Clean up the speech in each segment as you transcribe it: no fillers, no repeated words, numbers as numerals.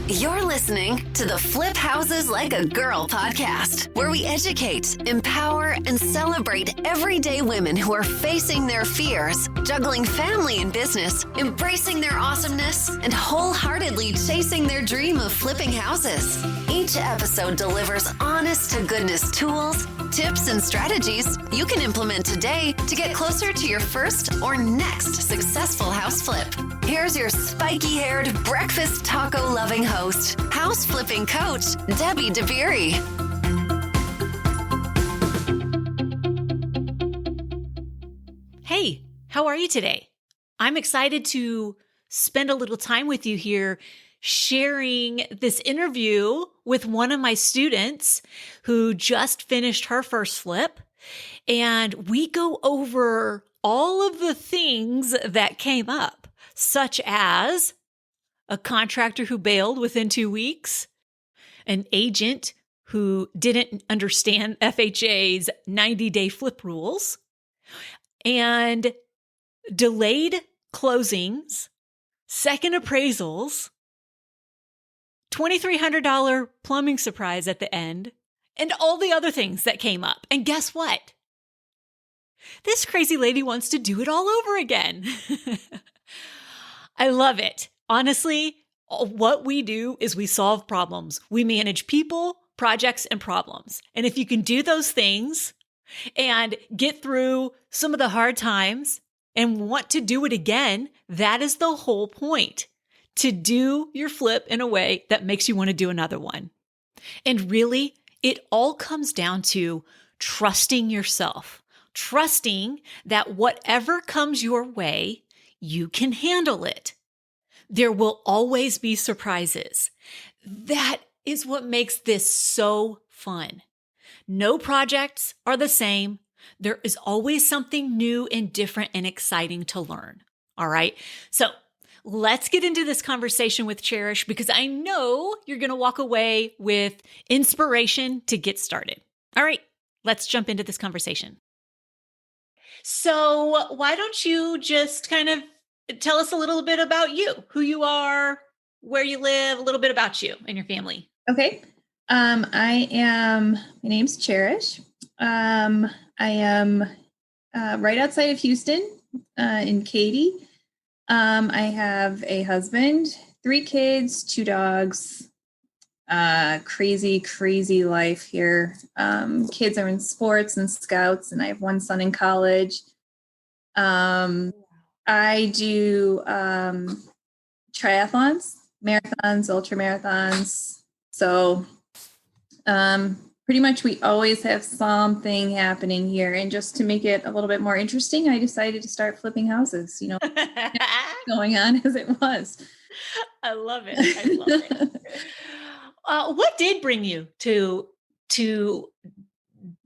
You're listening to the Flip Houses Like a Girl podcast, where we educate, empower, and celebrate everyday women who are facing their fears, juggling family and business, embracing their awesomeness, and wholeheartedly chasing their dream of flipping houses. Each episode delivers honest to goodness tools, tips, and strategies you can implement today to get closer to your first or next successful house flip. Here's your spiky-haired, breakfast taco-loving host, house flipping coach, Debbie DeBeery. Hey, how are you today? I'm excited to spend a little time with you here sharing this interview with one of my students who just finished her first flip. And we go over all of the things that came up, such as a contractor who bailed within 2 weeks, an agent who didn't understand FHA's 90-day flip rules, and delayed closings, second appraisals, $2,300 plumbing surprise at the end, and all the other things that came up. And guess what? This crazy lady wants to do it all over again. I love it. Honestly, what we do is we solve problems. We manage people, projects, and problems. And if you can do those things and get through some of the hard times and want to do it again, that is the whole point. To do your flip in a way that makes you want to do another one. And really, it all comes down to trusting yourself, trusting that whatever comes your way, you can handle it. There will always be surprises. That is what makes this so fun. No projects are the same. There is always something new and different and exciting to learn. All right. So let's get into this conversation with Cherish, because I know you're going to walk away with inspiration to get started. All right. Let's jump into this conversation. So why don't you just kind of tell us a little bit about you, who you are, where you live, a little bit about you and your family. Okay. My name's Cherish. I am right outside of Houston, in Katy. I have a husband, 3 kids, 2 dogs, crazy life here. Kids are in sports and scouts, and I have 1 son in college. I do triathlons, marathons, ultra marathons. So pretty much we always have something happening here. And just to make it a little bit more interesting, I decided to start flipping houses, going on as it was. I love it. I love it. What did bring you to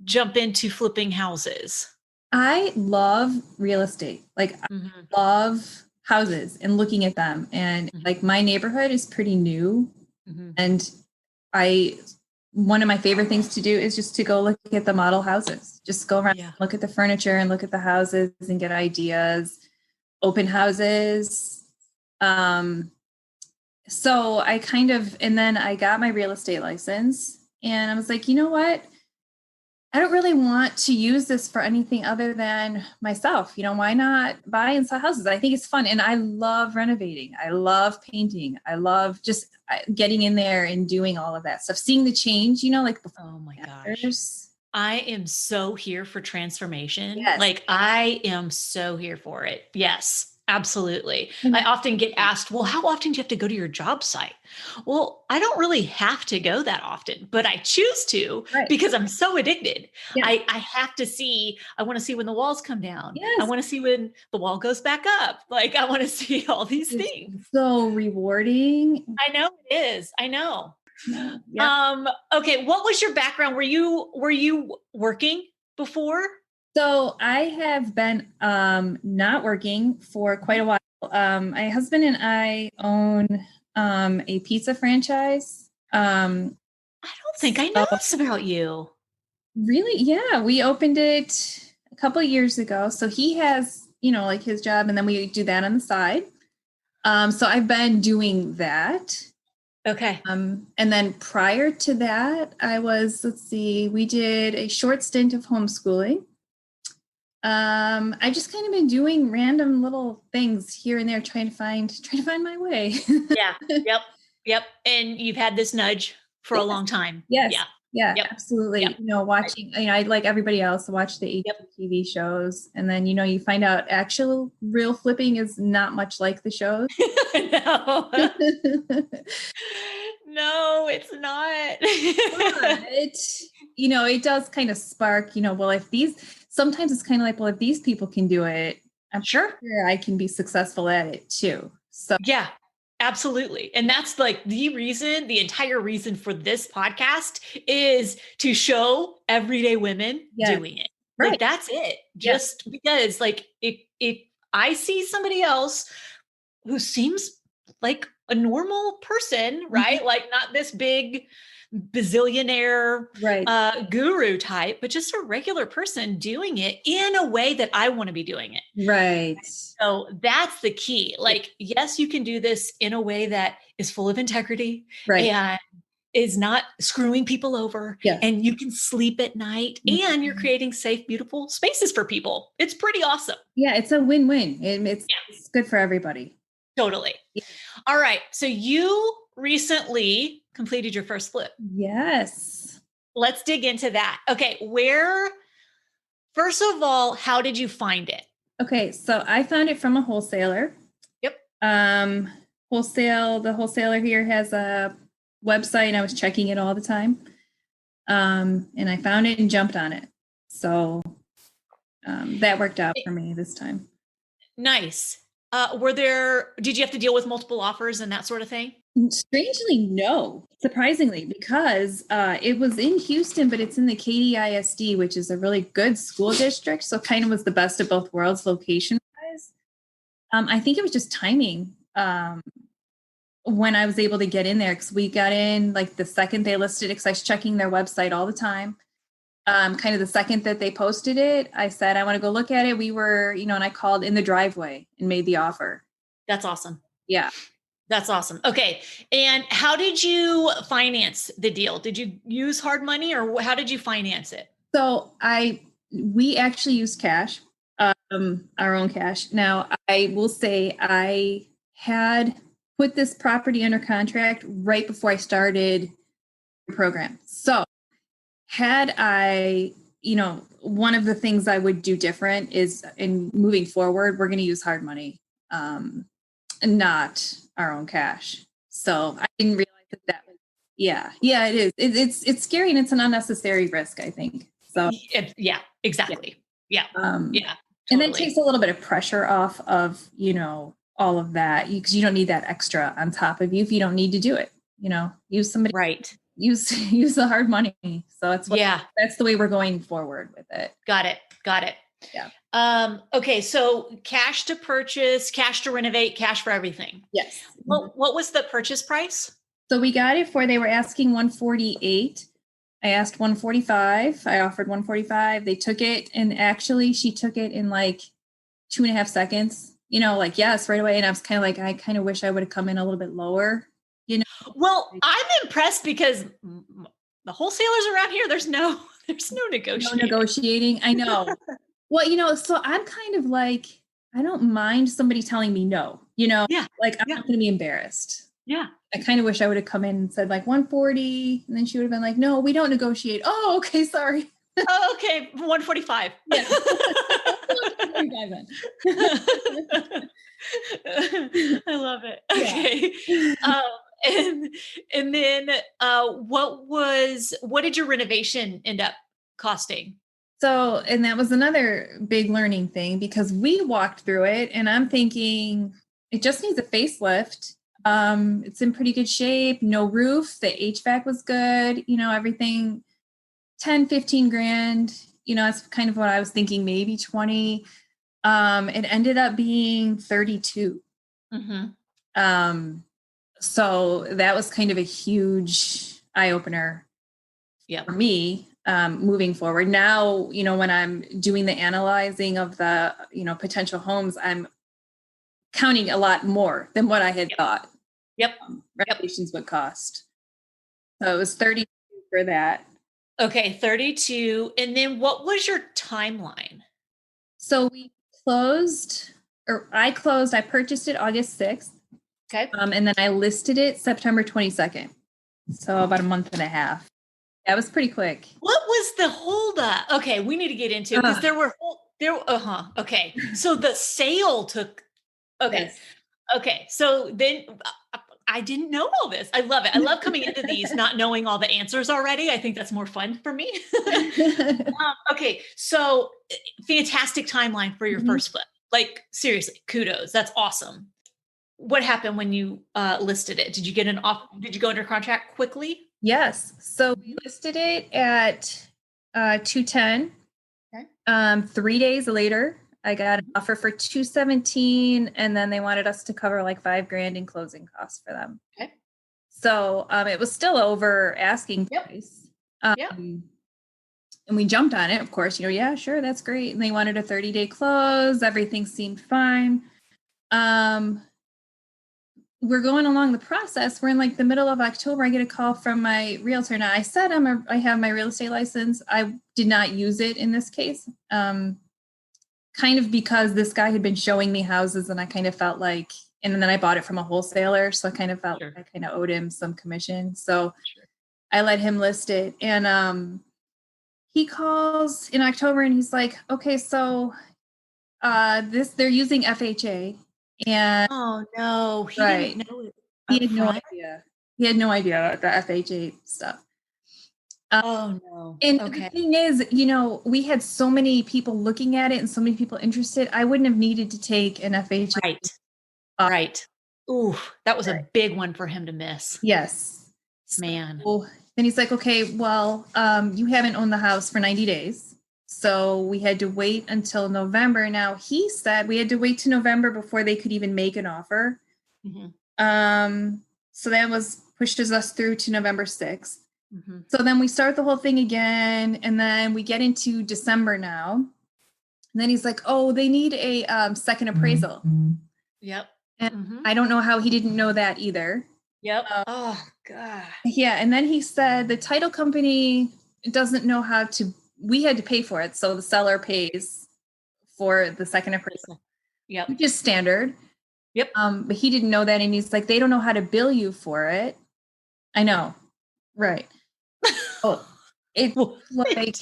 jump into flipping houses? I love real estate. Like, I love houses and looking at them. And like, my neighborhood is pretty new. And one of my favorite things to do is just to go look at the model houses, just go around, look at the furniture and look at the houses and get ideas, open houses. So and then I got my real estate license, and I was like, you know what? I don't really want to use this for anything other than myself. Why not buy and sell houses? I think it's fun. And I love renovating. I love painting. I love just getting in there and doing all of that stuff, seeing the change, like, oh my gosh. I am so here for transformation. Yes. Like, I am so here for it. Yes. Absolutely. I often get asked, well, how often do you have to go to your job site? Well, I don't really have to go that often, but I choose to because I'm so addicted. Yeah. I have to see, I want to see when the walls come down. Yes. I want to see when the wall goes back up. Like, I want to see all these things. So rewarding. I know it is. I know. Yeah. Okay. What was your background? Were you working before? So I have been not working for quite a while. My husband and I own a pizza franchise. I don't think I know this about you. Really? Yeah. We opened it a couple of years ago. So he has, like his job, and then we do that on the side. So I've been doing that. Okay. And then prior to that, we did a short stint of homeschooling. I just kind of been doing random little things here and there, trying to find my way. Yeah. Yep. Yep. And you've had this nudge for a Yes. long time. Yes. Yeah. Yeah, Yep. absolutely. Yep. Watching, I like everybody else watch the Yep. TV shows, and then, you find out actual real flipping is not much like the shows. No. No, it's not. But, it does kind of spark, well, sometimes it's kind of like, well, if these people can do it, I'm Sure. sure I can be successful at it too. So Yeah, absolutely. And that's like the entire reason for this podcast is to show everyday women doing it. Right. Like that's it. Just because like if I see somebody else who seems like a normal person, right? Mm-hmm. Like not this big bazillionaire guru type, but just a regular person doing it in a way that I want to be doing it. Right. So that's the key. Like, yes, you can do this in a way that is full of integrity and is not screwing people over. Yes. And you can sleep at night and you're creating safe, beautiful spaces for people. It's pretty awesome. Yeah, it's a win-win. It's good for everybody. Totally. Yeah. All right. So you recently completed your first flip. Yes. Let's dig into that. Okay. First of all, how did you find it? Okay. So I found it from a wholesaler. Yep. The wholesaler here has a website. I was checking it all the time. And I found it and jumped on it. So that worked out for me this time. Nice. Did you have to deal with multiple offers and that sort of thing? Strangely, no. Surprisingly, because it was in Houston, but it's in the Katy ISD, which is a really good school district. So kind of was the best of both worlds location-wise. I think it was just timing when I was able to get in there, because we got in like the second they listed it, because I was checking their website all the time. Kind of the second that they posted it, I said, I want to go look at it. We were, and I called in the driveway and made the offer. That's awesome. Yeah. That's awesome. Okay. And how did you finance the deal? Did you use hard money or how did you finance it? So we actually used cash, our own cash. Now, I will say I had put this property under contract right before I started the program. So had I, one of the things I would do different is in moving forward, we're going to use hard money, and not our own cash. So I didn't realize that was, it is. It's scary and it's an unnecessary risk, I think. So yeah, exactly. Yeah. Totally. And that takes a little bit of pressure off of, all of that, because you don't need that extra on top of you if you don't need to do it, use somebody. Right. Use the hard money. So that's the way we're going forward with it. Got it. Yeah. Okay. So cash to purchase, cash to renovate, cash for everything. Yes. Well, what was the purchase price? So we got it they were asking 148. I asked 145. I offered 145. They took it. And actually she took it in like 2.5 seconds, yes, right away. And I was kind of like, I kind of wish I would have come in a little bit lower. Well, I'm impressed because the wholesalers around here, there's no negotiating. No negotiating. I know. Well, so I'm kind of like, I don't mind somebody telling me no, like I'm not going to be embarrassed. Yeah. I kind of wish I would have come in and said like 140. And then she would have been like, no, we don't negotiate. Oh, okay. Sorry. Oh, okay. 145. Yeah. I love it. Okay. And then what did your renovation end up costing? So, and that was another big learning thing because we walked through it and I'm thinking it just needs a facelift. It's in pretty good shape, no roof, the HVAC was good, everything 10, 15 grand, that's kind of what I was thinking, maybe 20. It ended up being 32. Mm-hmm. So that was kind of a huge eye opener for me, moving forward. Now, when I'm doing the analyzing of the, potential homes, I'm counting a lot more than what I had thought. Yep. Renovations would cost. So it was 32 for that. Okay, 32. And then what was your timeline? So we closed, or I purchased it August 6th. Okay. And then I listed it September 22nd. So about a month and a half. That was pretty quick. What was the holdup? Okay, we need to get into, because okay. So the sale took, okay. Yes. Okay. So then I didn't know all this. I love it. I love coming into these not knowing all the answers already. I think that's more fun for me. Okay. So fantastic timeline for your first flip. Like, seriously, kudos. That's awesome. What happened when you listed it? Did you get an offer? Did you go under contract quickly? Yes. So we listed it at 210. Okay. 3 days later, I got an offer for 217, and then they wanted us to cover like $5,000 in closing costs for them. Okay. So it was still over asking price. And we jumped on it, of course. Yeah, sure, that's great. And they wanted a 30-day close. Everything seemed fine. We're going along the process. We're in like the middle of October. I get a call from my realtor. Now, I said I have my real estate license. I did not use it in this case, kind of because this guy had been showing me houses, and I kind of felt like, and then I bought it from a wholesaler, so I kind of felt like I kind of owed him some commission. So I let him list it, and he calls in October, and he's like, "Okay, so they're using FHA." And oh no, he didn't know it. He had no idea. He had no idea about the FHA stuff. Oh no. And the thing is, we had so many people looking at it and so many people interested. I wouldn't have needed to take an FHA. Right. Right. Ooh, that was a big one for him to miss. Yes. Man. So then he's like, okay, well, you haven't owned the house for 90 days. So we had to wait until November. Now, he said we had to wait to November before they could even make an offer. So that pushes us through to November 6th. So then we start the whole thing again, and then we get into December now. And then he's like, oh, they need a second appraisal. Yep. And I don't know how he didn't know that either. Yep. Oh, God. Yeah. And then he said the title company doesn't know how to, we had to pay for it. So the seller pays for the second appraisal. Yep. Which is standard. Yep. But he didn't know that. And he's like, they don't know how to bill you for it. I know. Right. Oh, it like,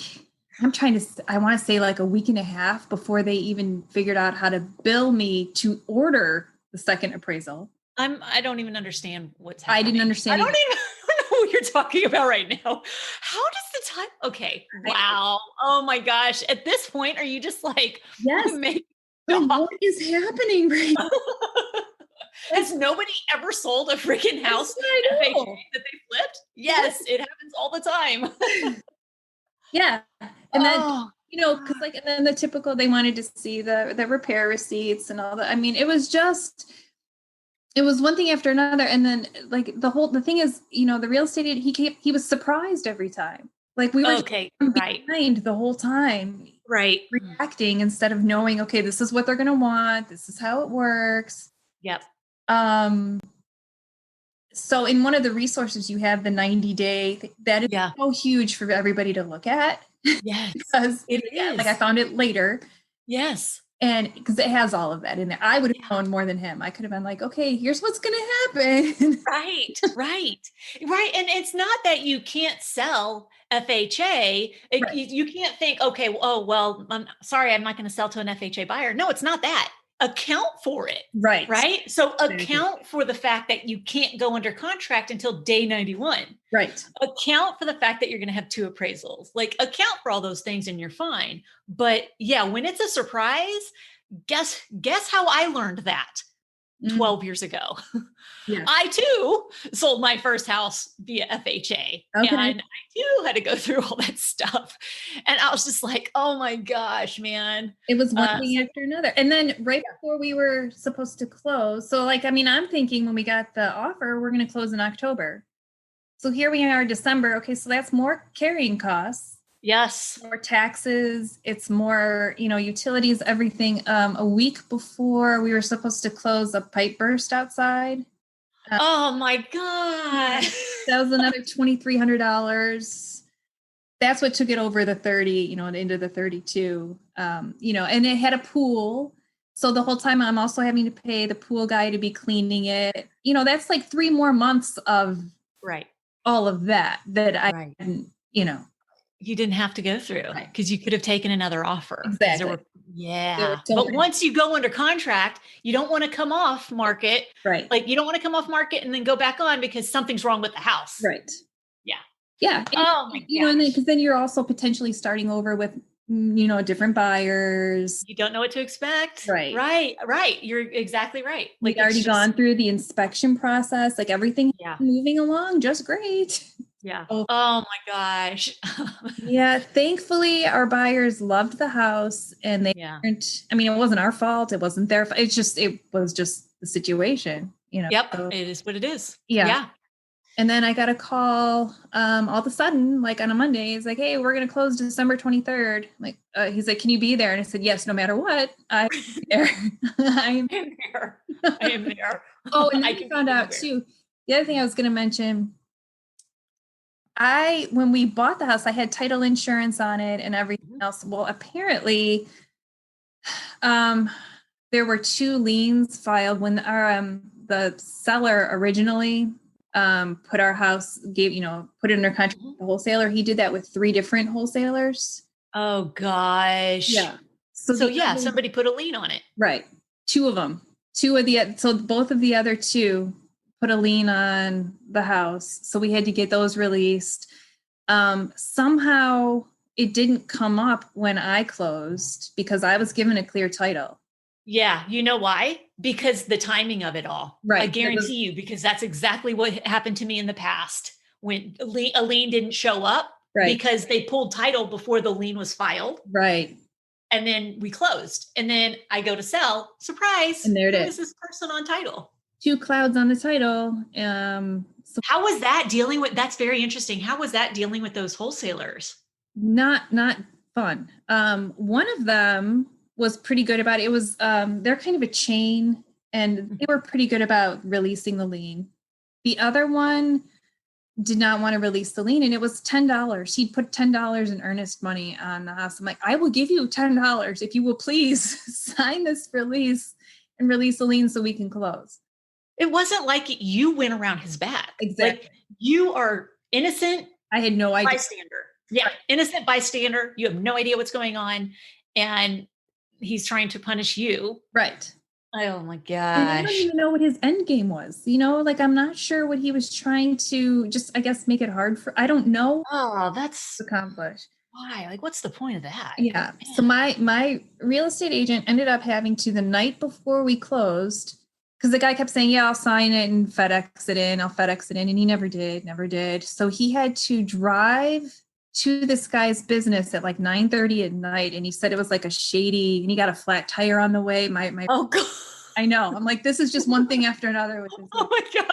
I want to say like a week and a half before they even figured out how to bill me to order the second appraisal. I don't even understand what's happening. I didn't understand. I don't know what you're talking about right now. How does the time? Okay. Wow. Oh my gosh. At this point, are you just like, yes, what is happening right now? Has nobody ever sold a freaking house that they flipped? Yes, it happens all the time. Yeah. And then, because and then the typical, they wanted to see the repair receipts and all that. I mean, it was one thing after another. And then like the thing is, the real estate agent, he was surprised every time. Like we were behind the whole time. Right. Reacting instead of knowing, okay, this is what they're going to want. This is how it works. Yep. So in one of the resources, you have the 90-day, that is so huge for everybody to look at. Yes. Because it is. Like I found it later. Yes. And because it has all of that in there. I would have known more than him. I could have been like, okay, here's what's going to happen. Right. And it's not that you can't sell FHA. You can't think, okay, I'm sorry, I'm not going to sell to an FHA buyer. No, it's not that. Account for it. Right. So account for the fact that you can't go under contract until day 91. Right. Account for the fact that you're going to have 2 appraisals. Like account for all those things and you're fine. But yeah, when it's a surprise, guess how I learned that 12 years ago. Yeah. I too sold my first house via FHA. Okay. And I too had to go through all that stuff. And I was just like, oh my gosh, man. It was one thing after another. And then right before we were supposed to close. So I'm thinking when we got the offer, we're going to close in October. So here we are, December. Okay. So that's more carrying costs. Yes. More taxes. It's more, utilities, everything. A week before we were supposed to close, a pipe burst outside. Oh my God. That was another $2,300. That's what took it over the 30, and into the 32. And it had a pool. So the whole time I'm also having to pay the pool guy to be cleaning it. That's like 3 more months of all of that I didn't, you didn't have to go through because you could have taken another offer. Exactly. But once you go under contract, you don't want to come off market. Right. Like you don't want to come off market and then go back on because something's wrong with the house. Right. Yeah. Yeah. Oh my gosh. And because then you're also potentially starting over with, different buyers. You don't know what to expect. Right. Right. You're exactly right. Like we'd already gone through the inspection process, like everything moving along just great. Yeah. Oh my gosh. Yeah. Thankfully, our buyers loved the house and they weren't, it wasn't our fault. It wasn't their fault. It was just the situation, Yep. So, it is what it is. Yeah. And then I got a call all of a sudden, like on a Monday. He's like, hey, we're going to close December 23rd. He's like, can you be there? And I said, yes, no matter what. I'm there. I am there. Oh, and then I found out too. The other thing I was going to mention, when we bought the house, I had title insurance on it and everything else. Well, apparently there were 2 liens filed when the seller originally put our house, put it under contract with the wholesaler. He did that with 3 different wholesalers. Oh gosh. Yeah. So somebody put a lien on it. Right. 2 of them. So both of the other 2 put a lien on the house. So we had to get those released. Somehow it didn't come up when I closed because I was given a clear title. Yeah. You know why? Because the timing of it all. Right. I guarantee you, because that's exactly what happened to me in the past when a lien didn't show up because they pulled title before the lien was filed. Right. And then we closed. And then I go to sell. Surprise. And there it is. This person on title. 2 clouds on the title. So how was that dealing with? That's very interesting. How was that dealing with those wholesalers? Not fun. One of them was pretty good about it. It was they're kind of a chain, and they were pretty good about releasing the lien. The other one did not want to release the lien, and it was $10. He put $10 in earnest money on the house. I'm like, I will give you $10 if you will please sign this release and release the lien so we can close. It wasn't like you went around his back. Exactly. Like you are innocent. I had no idea. Bystander. Yeah. Innocent bystander. You have no idea what's going on. And he's trying to punish you. Right. Oh my gosh. And I don't even know what his end game was. I'm not sure what he was trying to just, I guess, make it hard for, I don't know. Oh, that's accomplish. Why? Like, what's the point of that? Yeah. So my real estate agent ended up having to, the night before we closed, because the guy kept saying, yeah, I'll sign it and FedEx it in. I'll FedEx it in. And he never did. So he had to drive to this guy's business at like 9:30 at night. And he said it was like a shady, and he got a flat tire on the way. Oh God. I know. I'm like, this is just one thing after another with this. Oh my God.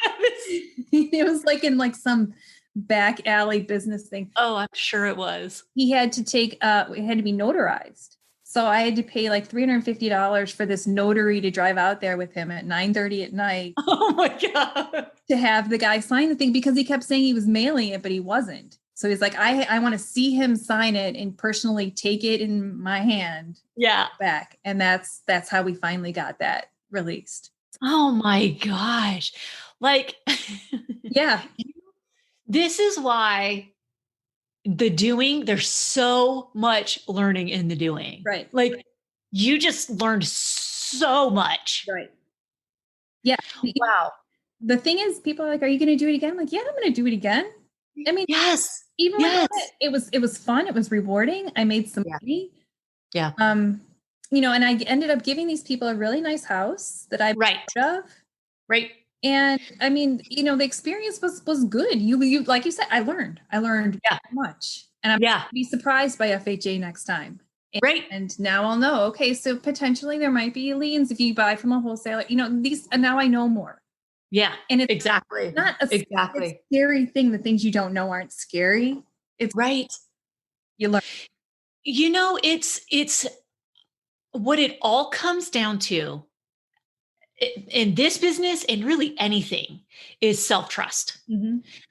It was like in like some back alley business thing. Oh, I'm sure it was. He had to take, it had to be notarized. So I had to pay like $350 for this notary to drive out there with him at 9:30 at night. Oh my God. To have the guy sign the thing, because he kept saying he was mailing it, but he wasn't. So he's like, I want to see him sign it and personally take it in my hand. Yeah. Back. And that's how we finally got that released. Oh my gosh. Like, yeah. This is why there's so much learning in the doing. Right. Like you just learned so much. Right. Yeah. Wow. The thing is, people are like, are you going to do it again? I'm like, yeah, I'm going to do it again. I mean, yes. Even with it was fun. It was rewarding. I made some money. Yeah. And I ended up giving these people a really nice house that I proud of. Right. And I mean, the experience was good. You like you said, I learned much, and I'm going to be surprised by FHA next time. And now I'll know. Okay, so potentially there might be liens if you buy from a wholesaler. These, and now I know more. Yeah, and it's exactly not a scary thing. The things you don't know aren't scary. It's right. You learn. It's what it all comes down to. in this business and really anything is self-trust.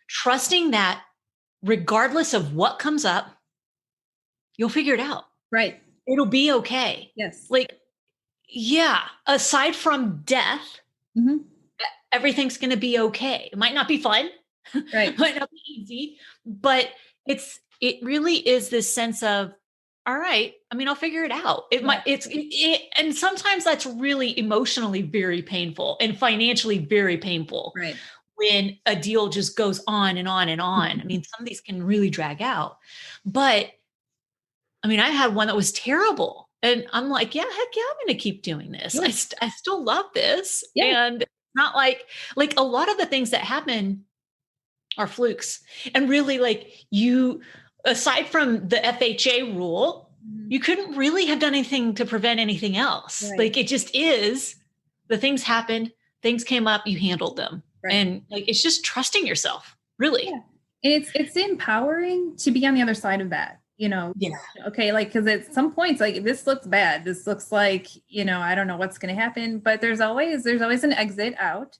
Trusting that regardless of what comes up, you'll figure it out. Right. It'll be okay. Yes. Like, yeah, aside from death, everything's going to be okay. It might not be fun. Right. It might not be easy, but it really is this sense of, all right, I mean, I'll figure it out. And sometimes that's really emotionally very painful and financially very painful. Right. When a deal just goes on and on and on. I mean, some of these can really drag out, but I mean, I had one that was terrible and I'm like, yeah, heck yeah, I'm going to keep doing this. Yeah. I still love this. Yeah. And not like a lot of the things that happen are flukes. And really, like, you, aside from the FHA rule, you couldn't really have done anything to prevent anything else. Right. Like, it just is, the things happened, things came up, you handled them. Right. And like, it's just trusting yourself, really. Yeah. And it's empowering to be on the other side of that, Yeah. Okay. Like, cause at some points, like, this looks bad. This looks like, I don't know what's going to happen, but there's always an exit out.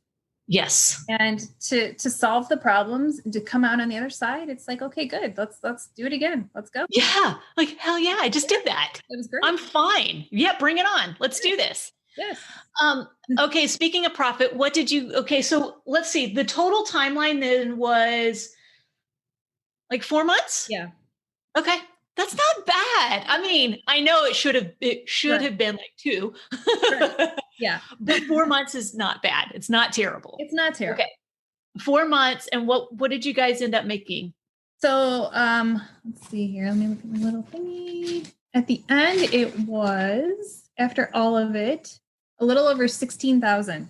Yes. And to solve the problems and to come out on the other side, it's like, okay, good. Let's do it again. Let's go. Yeah. Like, hell yeah. I just did that. It was great. I'm fine. Yeah. Bring it on. Let's do this. Yes. Okay. Speaking of profit, so let's see. The total timeline then was like 4 months. Yeah. Okay. That's not bad. I mean, I know it should have been like 2. Right. Yeah. But 4 months is not bad. It's not terrible. It's not terrible. Okay. 4 months. And what did you guys end up making? So, let's see here. Let me look at my little thingy. At the end, it was, after all of it, a little over 16,000.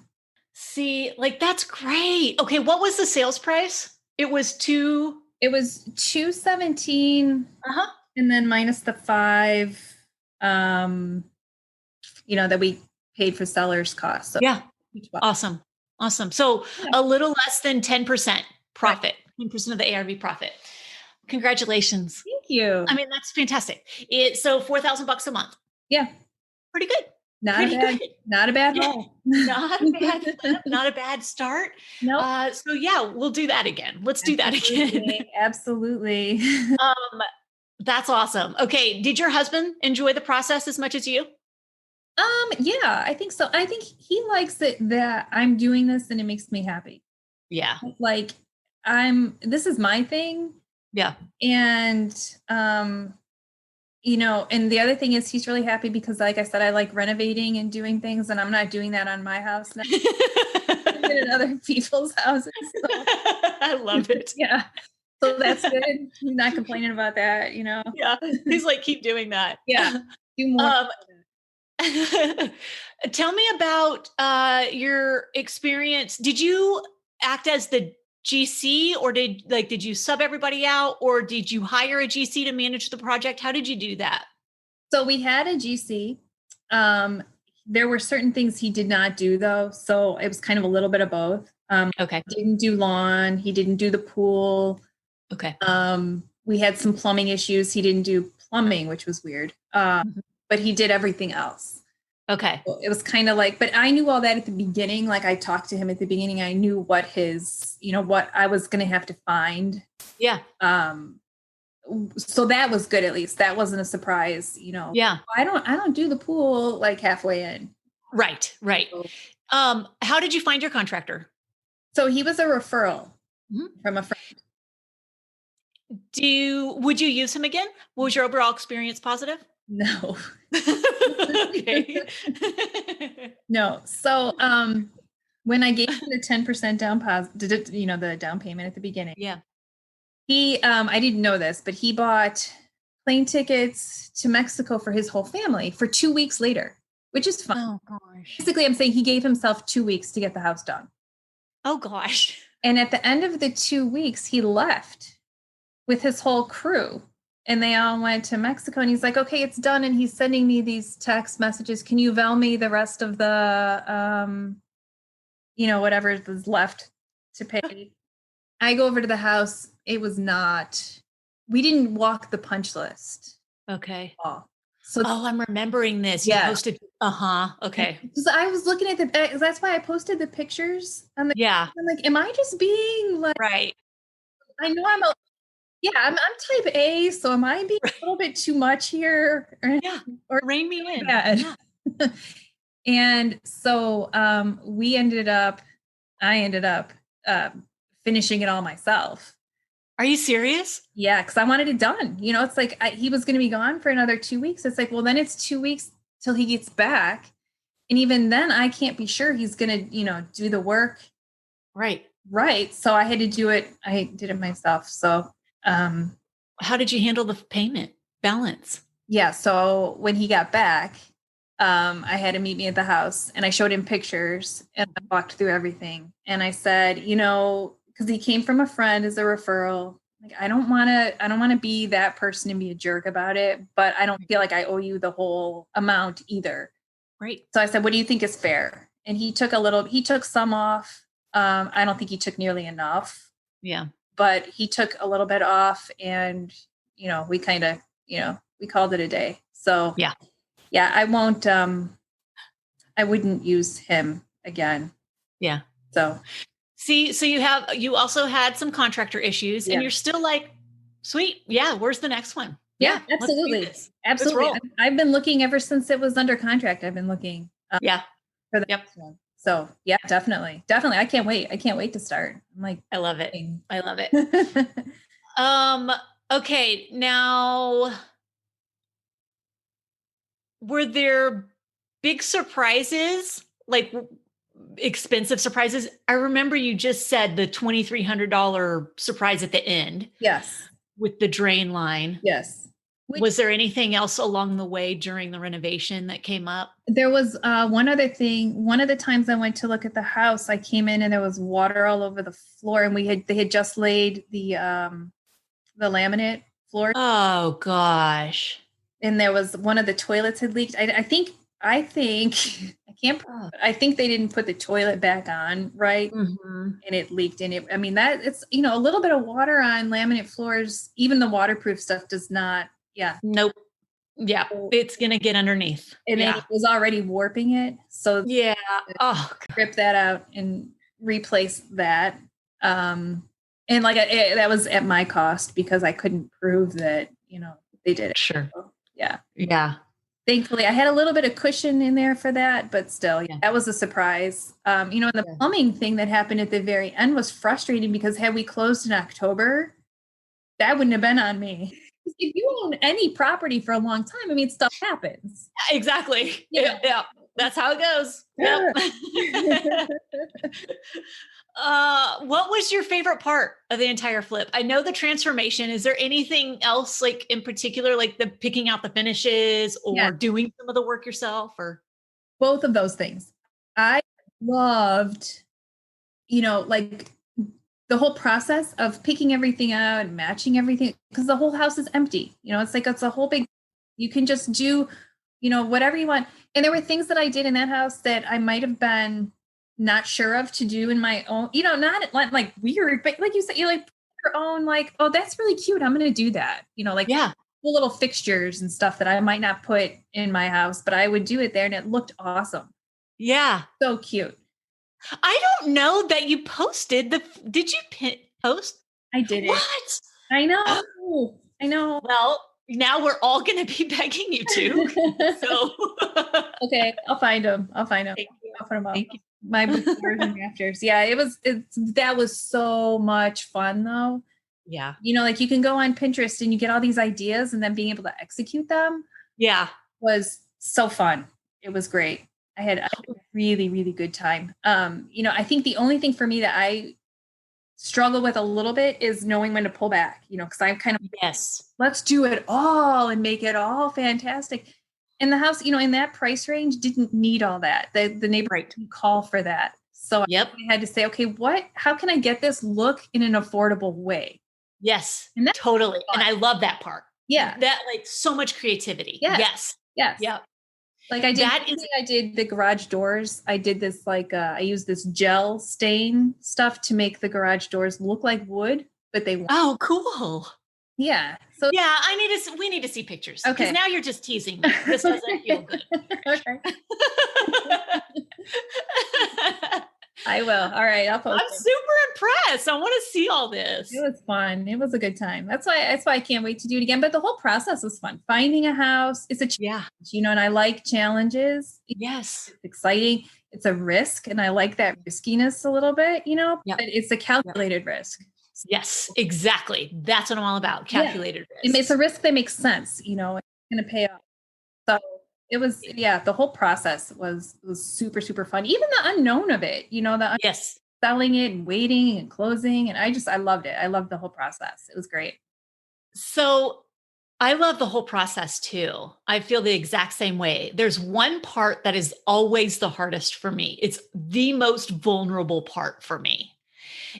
See, like, that's great. Okay. What was the sales price? It was 217. And then minus the 5, that we paid for seller's costs. So yeah. Awesome. So a little less than 10% profit, 10% of the ARV profit. Congratulations. Thank you. I mean, that's fantastic. So $4,000 a month. Yeah. Pretty good. Not a bad haul. Not a bad flip, not a bad start. No. So yeah, we'll do that again. Let's do that again. Absolutely. That's awesome. Okay. Did your husband enjoy the process as much as you? Yeah, I think so. I think he likes it that I'm doing this and it makes me happy. Yeah. Like this is my thing. Yeah. And, and the other thing is he's really happy because, like I said, I like renovating and doing things, and I'm not doing that on my house now. In other people's houses. So. I love it. Yeah. So that's good. He's not complaining about that, Yeah. He's like, keep doing that. Yeah. Do more. Tell me about your experience. Did you act as the GC, or did you sub everybody out, or did you hire a GC to manage the project? How did you do that? So we had a GC. There were certain things he did not do though. So it was kind of a little bit of both. Okay. He didn't do lawn. He didn't do the pool. Okay. We had some plumbing issues. He didn't do plumbing, which was weird. But he did everything else. Okay. So it was kind of like, but I knew all that at the beginning. Like, I talked to him at the beginning. I knew what what I was going to have to find. Yeah. So that was good. At least that wasn't a surprise, Yeah. I don't do the pool like halfway in. Right. So, how did you find your contractor? So he was a referral from a friend. Would you use him again? Was your overall experience positive? No. Okay. No. So, when I gave him the 10% the down payment at the beginning. Yeah. He, I didn't know this, but he bought plane tickets to Mexico for his whole family for 2 weeks later, which is fun. Oh gosh. Basically, I'm saying he gave himself 2 weeks to get the house done. Oh gosh. And at the end of the 2 weeks, he left with his whole crew. And they all went to Mexico, and he's like, okay, it's done. And he's sending me these text messages. Can you Vel me the rest of the, whatever is left to pay? I go over to the house. We didn't walk the punch list. Okay. At all. So I'm remembering this. You posted. Okay. So I was looking at that's why I posted the pictures. I'm like, am I just being like, right? I know I'm type A, so am I being a little bit too much here? Or rein me in. Bad? Yeah. And so I ended up finishing it all myself. Are you serious? Yeah, because I wanted it done. It's like he was going to be gone for another 2 weeks. It's like, well, then it's 2 weeks till he gets back. And even then, I can't be sure he's going to, do the work. Right. So I had to do it. I did it myself. So how did you handle the payment balance? Yeah. So when he got back, I had him meet me at the house and I showed him pictures and I walked through everything. And I said, because he came from a friend as a referral. Like, I don't want to be that person and be a jerk about it, but I don't feel like I owe you the whole amount either. Right. So I said, what do you think is fair? And he took some off. I don't think he took nearly enough. Yeah. But he took a little bit off and, we kind of, we called it a day. So yeah, I wouldn't use him again. Yeah. So you also had some contractor issues and you're still like, sweet. Yeah. Where's the next one? Yeah, absolutely. Absolutely. I've been looking ever since it was under contract. I've been looking for the next one. So yeah, definitely. I can't wait. To start. I'm like, I love it. Okay. Now, were there big surprises, like expensive surprises? I remember you just said the $2,300 surprise at the end. Yes. With the drain line. Yes. Was there anything else along the way during the renovation that came up? There was one other thing. One of the times I went to look at the house, I came in and there was water all over the floor, and they had just laid the laminate floor. Oh gosh! And there was one of the toilets had leaked. I think I think they didn't put the toilet back on right, and it leaked. And it, I mean, that it's a little bit of water on laminate floors. Even the waterproof stuff does not. Yeah. Nope. Yeah. It's going to get underneath. And then it was already warping it. So rip that out and replace that. And that was at my cost because I couldn't prove that, they did it. Sure. So, yeah. Yeah. Thankfully I had a little bit of cushion in there for that, but still, that was a surprise. And the plumbing thing that happened at the very end was frustrating because had we closed in October, that wouldn't have been on me. If you own any property for a long time, I mean, stuff happens. Exactly. Yeah. That's how it goes. Yep. What was your favorite part of the entire flip? I know the transformation. Is there anything else like in particular, like the picking out the finishes or doing some of the work yourself or? Both of those things. I loved, like the whole process of picking everything out and matching everything because the whole house is empty. It's a whole big, you can just do, whatever you want. And there were things that I did in that house that I might have been not sure of to do in my own, not like weird, but like you said, you like your own, like, oh, that's really cute. I'm going to do that. Little fixtures and stuff that I might not put in my house, but I would do it there and it looked awesome. Yeah. So cute. I don't know that you posted did you post? I did it. What? I know. I know. Well, now we're all going to be begging you to. So. Okay. I'll find them. I'll put them up. My befores and afters. Yeah. That was so much fun though. Yeah. Like you can go on Pinterest and you get all these ideas and then being able to execute them. Yeah. Was so fun. It was great. I had a really, really good time. I think the only thing for me that I struggle with a little bit is knowing when to pull back, because I'm kind of, let's do it all and make it all fantastic. And the house, in that price range didn't need all that. The neighbor didn't call for that. So I had to say, okay, how can I get this look in an affordable way? Yes, and totally. Fun. And I love that part. Yeah. That like so much creativity. Yes. Yeah. Like I did the garage doors. I did this I used this gel stain stuff to make the garage doors look like wood, but they weren't. Oh, cool. Yeah. So Yeah, we need to see pictures because okay. now you're just teasing me. This doesn't feel good. Okay. I will. All right, I'll post I'm it. super impressed. I want to see all this. It was fun. It was a good time. That's why I can't wait to do it again. But the whole process was fun. Finding a house, it's a challenge, Yeah. and I like challenges. Yes. It's exciting. It's a risk, and I like that riskiness a little bit, Yep. but it's a calculated risk. Yes, exactly. That's what I'm all about. Calculated risk. It's a risk that makes sense, it's going to pay off. So it was, the whole process was super, super fun. Even the unknown of it, Yes. selling it and waiting and closing. And I loved it. I loved the whole process. It was great. So I love the whole process too. I feel the exact same way. There's one part that is always the hardest for me. It's the most vulnerable part for me.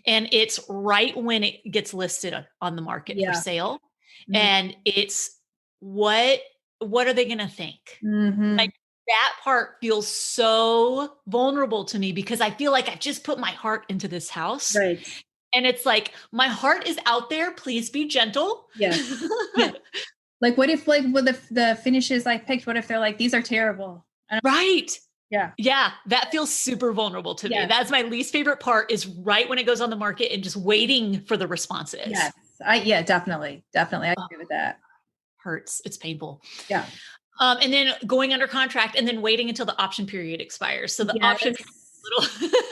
And it's right when it gets listed on the market for Yeah. sale. Mhm. And it's what are they going to think? Mhm. Like that part feels so vulnerable to me because I feel like I just put my heart into this house. Right. And it's like, my heart is out there. Please be gentle. Yeah. Yeah. Like, what if, with the finishes I picked, what if they're like, these are terrible? Right. Yeah. Yeah. That feels super vulnerable to me. Yeah. That's my least favorite part is right when it goes on the market and just waiting for the responses. Yes. Definitely. Definitely. I agree with that. Hurts. It's painful. Yeah. And then going under contract and then waiting until the option period expires. So the option Yes.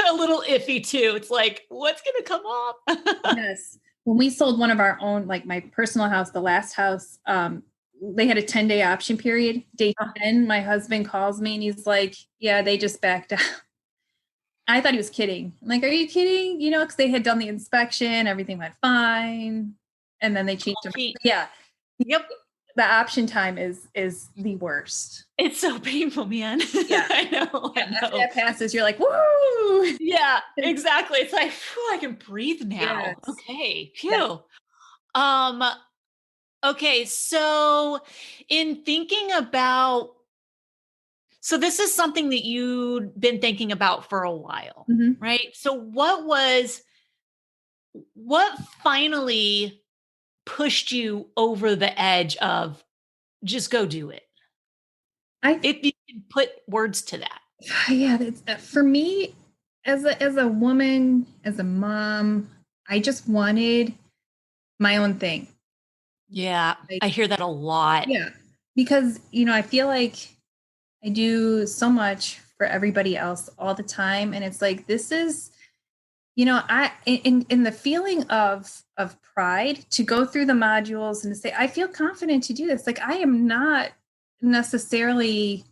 a little iffy too. It's like, what's going to come up? Yes. When we sold one of our own, like my personal house, the last house, they had a 10-day option period. Day 10, my husband calls me and he's like, yeah, they just backed out. I thought he was kidding. I'm like, are you kidding? Because they had done the inspection, everything went fine. And then they changed it. Yeah. Yep. The option time is the worst. It's so painful, man. Yeah. I know. After that passes, you're like, woo! Yeah, exactly. It's like, phew, I can breathe now. Yes. Okay. Phew. Yeah. Okay. So in thinking about, so this is something that you've been thinking about for a while, Mhm. right? So what finally pushed you over the edge of just go do it? If you can put words to that. Yeah, that's for me as a woman, as a mom, I just wanted my own thing. Yeah, Like, I hear that a lot. yeah, because I feel like I do so much for everybody else all the time, and it's like this is, I in the feeling of pride to go through the modules and to say I feel confident to do this. Like I am not necessarily,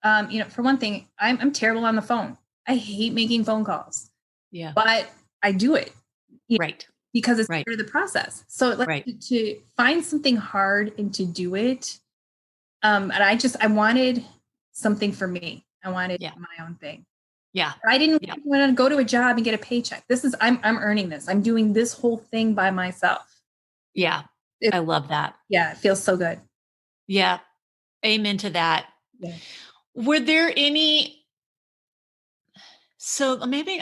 for one thing, I'm terrible on the phone. I hate making phone calls. Yeah. But I do it. Right. Because it's Right. part of the process. So like Right. to find something hard and to do it. And I wanted something for me. I wanted my own thing. Yeah. I didn't want to go to a job and get a paycheck. I'm earning this. I'm doing this whole thing by myself. Yeah. I love that. Yeah. It feels so good. Yeah. Amen to that. Yeah. Were there any, so maybe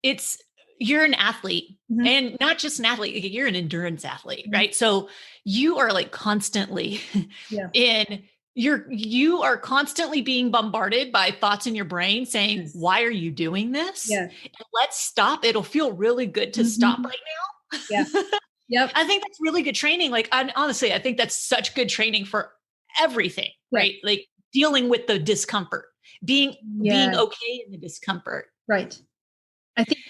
it's, you're an athlete and not just an athlete, you're an endurance athlete, right? So you are like constantly you are constantly being bombarded by thoughts in your brain saying, why are you doing this? Yeah. And let's stop. It'll feel really good to stop right now. Yeah. Yep. I think that's really good training. Like, honestly, I think that's such good training for everything, right? Like dealing with the discomfort, being okay in the discomfort. Right.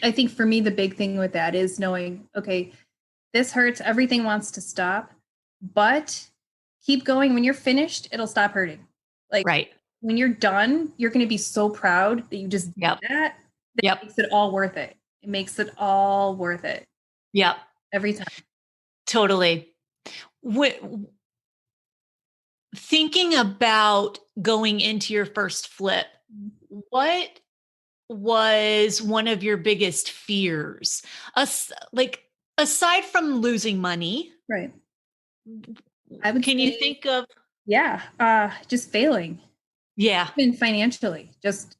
I think for me, the big thing with that is knowing, okay, this hurts. Everything wants to stop, but keep going. When you're finished, it'll stop hurting. Like when you're done, you're going to be so proud that you just did that. That makes it all worth it. It makes it all worth it. Yep. Every time. Totally. Thinking about going into your first flip, what was one of your biggest fears? Aside from losing money, right? Can you think of? Just failing. Yeah. Even financially, just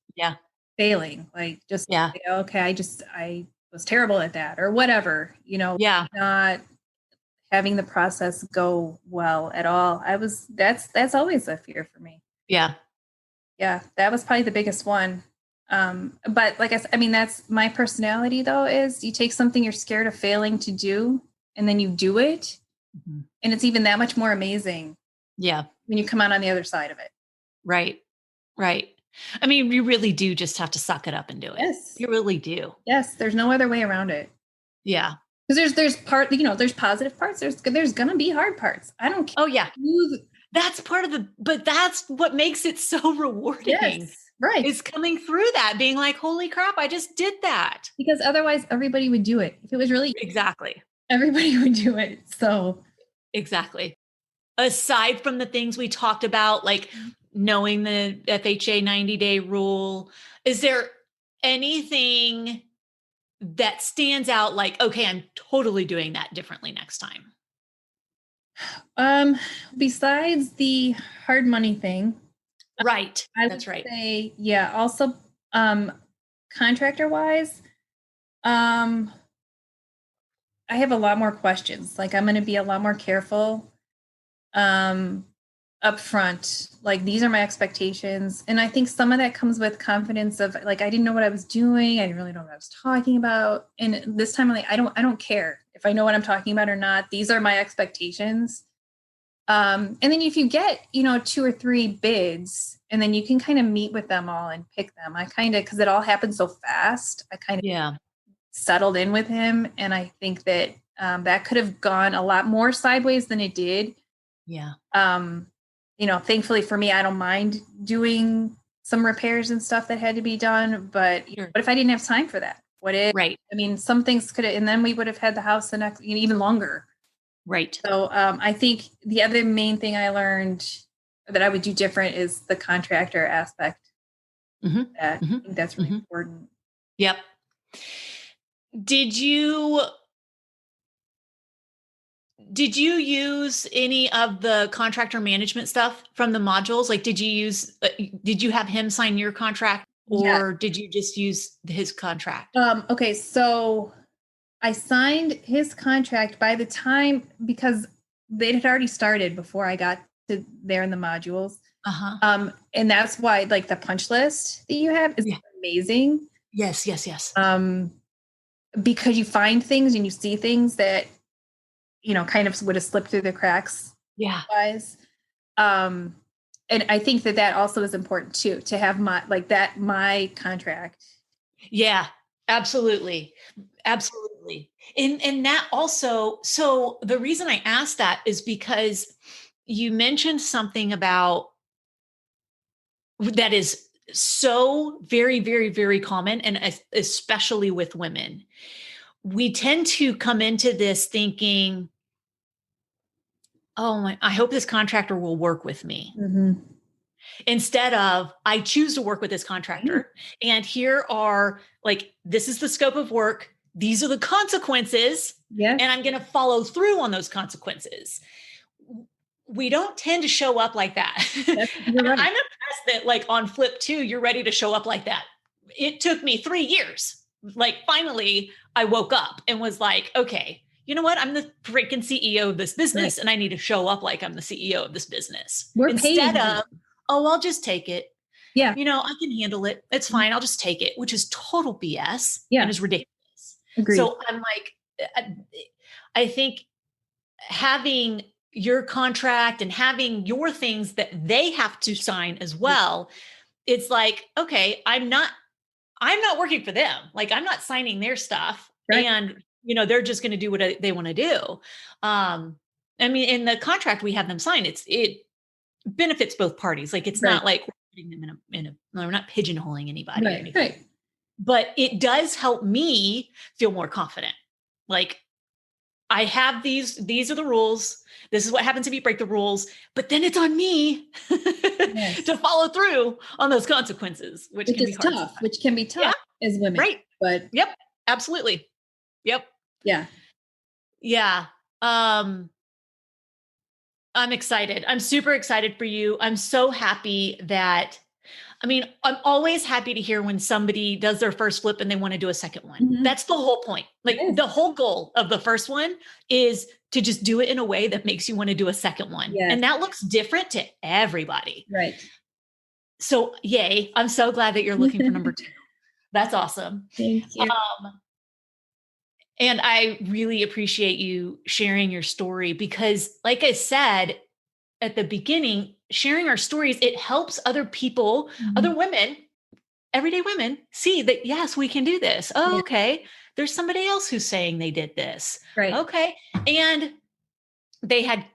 failing. Like just okay, I was terrible at that or whatever. Not having the process go well at all. That's always a fear for me. Yeah. Yeah, that was probably the biggest one. But like I said, I mean, that's my personality though, is you take something you're scared of failing to do and then you do it. Mm-hmm. And it's even that much more amazing. Yeah. When you come out on the other side of it. Right. Right. I mean, you really do just have to suck it up and do it. Yes. You really do. Yes. There's no other way around it. Yeah. Because there's there's positive parts. There's going to be hard parts. I don't care. Oh yeah. That's part of but that's what makes it so rewarding. Yes. Right. Is coming through that, being like, holy crap, I just did that. Because otherwise everybody would do it. If it was really exactly. Everybody would do it. So exactly. Aside from the things we talked about, like knowing the FHA 90-day rule, is there anything that stands out like, okay, I'm totally doing that differently next time? Besides the hard money thing. Right. That's right. Say, yeah. Also, contractor wise, I have a lot more questions. Like I'm going to be a lot more careful, up front. Like these are my expectations. And I think some of that comes with confidence of like, I didn't know what I was doing. I didn't really know what I was talking about. And this time I'm like, I don't care if I know what I'm talking about or not. These are my expectations. And then if you get, 2 or 3 bids and then you can kind of meet with them all and pick them. I kind of, cause it all happened so fast. I kind of settled in with him. And I think that, that could have gone a lot more sideways than it did. Yeah. Thankfully for me, I don't mind doing some repairs and stuff that had to be done, but what if I didn't have time for that? Right. I mean, some things could have, and then we would have had the house the next, even longer. Right. So I think the other main thing I learned that I would do different is the contractor aspect. Mm-hmm. I think that's really important. Yep. Did you use any of the contractor management stuff from the modules? Like, did you have him sign your contract or did you just use his contract? Okay. So I signed his contract by the time, because they had already started before I got to there in the modules. Uh-huh. And that's why like the punch list that you have is amazing. Yes. Because you find things and you see things that, kind of would have slipped through the cracks. Yeah. Otherwise. And I think that also is important too, to have my contract. Yeah, absolutely. Absolutely. And that also, so the reason I asked that is because you mentioned something about that is so very, very, very common. And especially with women, we tend to come into this thinking, oh, I hope this contractor will work with me. Mm-hmm. Instead of, I choose to work with this contractor. Mm-hmm. And here are this is the scope of work. These are the consequences. Yeah. And I'm going to follow through on those consequences. We don't tend to show up like that. Right. I'm impressed that on Flip 2, you're ready to show up like that. It took me 3 years. Finally, I woke up and was like, okay, you know what? I'm the freaking CEO of this business and I need to show up like I'm the CEO of this business. Instead of, I'll just take it. Yeah. I can handle it. It's fine. I'll just take it, which is total BS. Yeah. And is ridiculous. Agreed. So I'm I think having your contract and having your things that they have to sign as well, it's okay, I'm not working for them. I'm not signing their stuff. Right. And, they're just going to do what they want to do. I mean, in the contract we have them sign, it benefits both parties. It's not we're putting them we're not pigeonholing anybody. Right. Or anything. Right. But it does help me feel more confident. I have these are the rules. This is what happens if you break the rules, but then it's on me to follow through on those consequences, which can be tough, which can be tough as women. Right. But yep, absolutely. Yep. Yeah. Yeah. I'm excited. I'm super excited for you. I'm so happy that I mean, I'm always happy to hear when somebody does their first flip and they want to do a second one. Mhm. That's the whole point. Like the whole goal of the first one is to just do it in a way that makes you want to do a second one. Yes. And that looks different to everybody. Right. So yay. I'm so glad that you're looking for number 2. That's awesome. Thank you. And I really appreciate you sharing your story because, like I said at the beginning, sharing our stories, it helps other people, other women, everyday women, see that, yes, we can do this. Oh, okay. There's somebody else who's saying they did this. Right. Okay. And they had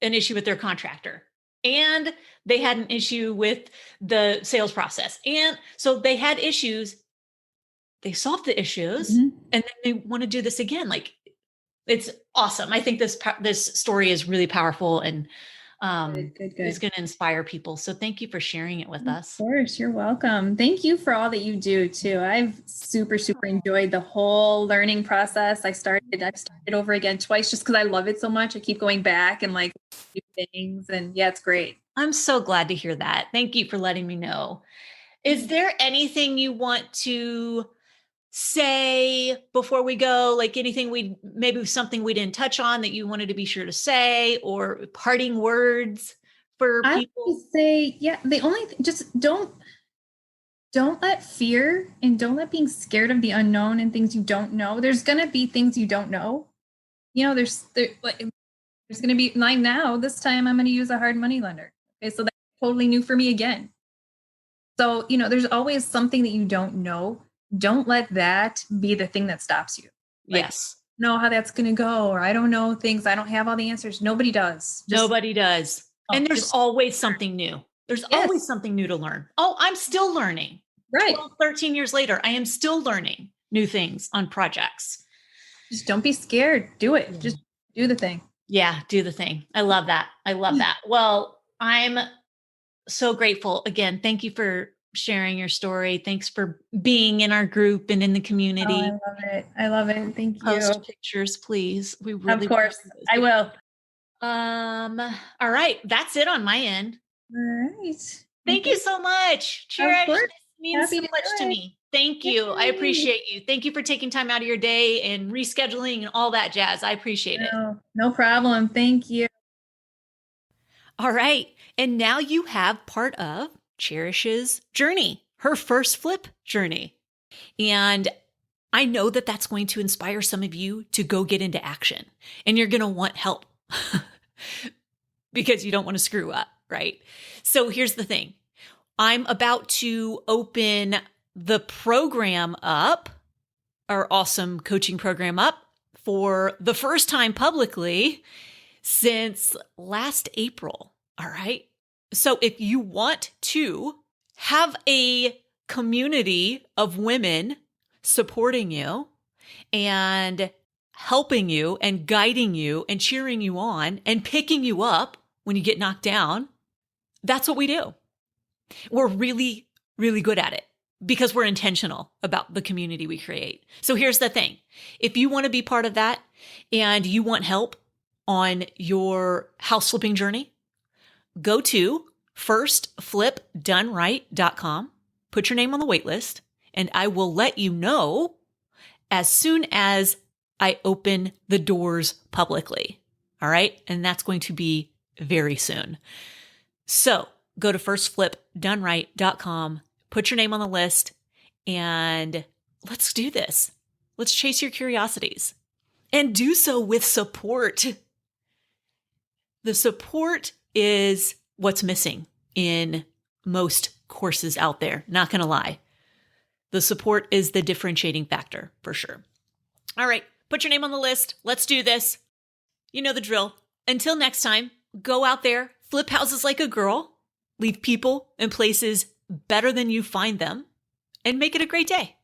an issue with their contractor, and they had an issue with the sales process. And so they had issues. They solved the issues, and then they want to do this again. Like, it's awesome. I think this story is really powerful, and Good. it's going to inspire people. So thank you for sharing it with us. Of course, you're welcome. Thank you for all that you do too. I've super enjoyed the whole learning process. I've started over again twice just because I love it so much. I keep going back and like new things, and yeah, it's great. I'm so glad to hear that. Thank you for letting me know. Is there anything you want to say before we go, like anything maybe something we didn't touch on that you wanted to be sure to say, or parting words for people? I would say, yeah, the only thing, just don't let fear and don't let being scared of the unknown and things you don't know. There's going to be things you don't know. You know, there's going to be like now, this time I'm going to use a hard money lender. Okay. So that's totally new for me again. So, you know, there's always something that you don't know. Don't let that be the thing that stops you. Like, yes. Know how that's going to go, or I don't know things. I don't have all the answers. Nobody does. Nobody does. And there's always something new. There's always something new to learn. Oh, I'm still learning. Right. 12, 13 years later, I am still learning new things on projects. Just don't be scared. Do it. Just do the thing. Yeah, do the thing. I love that. I love that. Well, I'm so grateful. Again, thank you for sharing your story. Thanks for being in our group and in the community. Oh, I love it. I love it. Thank you. Post pictures, please. We really, of course, I will. All right. That's it on my end. All right. Thank you so much. Cherish. This means so much to it. me. Thank you. I appreciate you. Thank you for taking time out of your day and rescheduling and all that jazz. I appreciate it. No problem. Thank you. All right. And now you have part of Cherish's journey, her first flip journey. And I know that that's going to inspire some of you to go get into action, and you're going to want help because you don't want to screw up, right? So here's the thing. I'm about to open the program up, our awesome coaching program up, for the first time publicly since last April. All right. So if you want to have a community of women supporting you and helping you and guiding you and cheering you on and picking you up when you get knocked down, that's what we do. We're really, really good at it because we're intentional about the community we create. So here's the thing. If you want to be part of that and you want help on your house flipping journey, go to firstflipdoneright.com, put your name on the wait list, and I will let you know as soon as I open the doors publicly. All right. And that's going to be very soon. So go to firstflipdoneright.com, put your name on the list, and let's do this. Let's chase your curiosities and do so with support. The support is what's missing in most courses out there. Not going to lie. The support is the differentiating factor for sure. All right. Put your name on the list. Let's do this. You know the drill. Until next time, go out there, flip houses like a girl, leave people and places better than you find them, and make it a great day.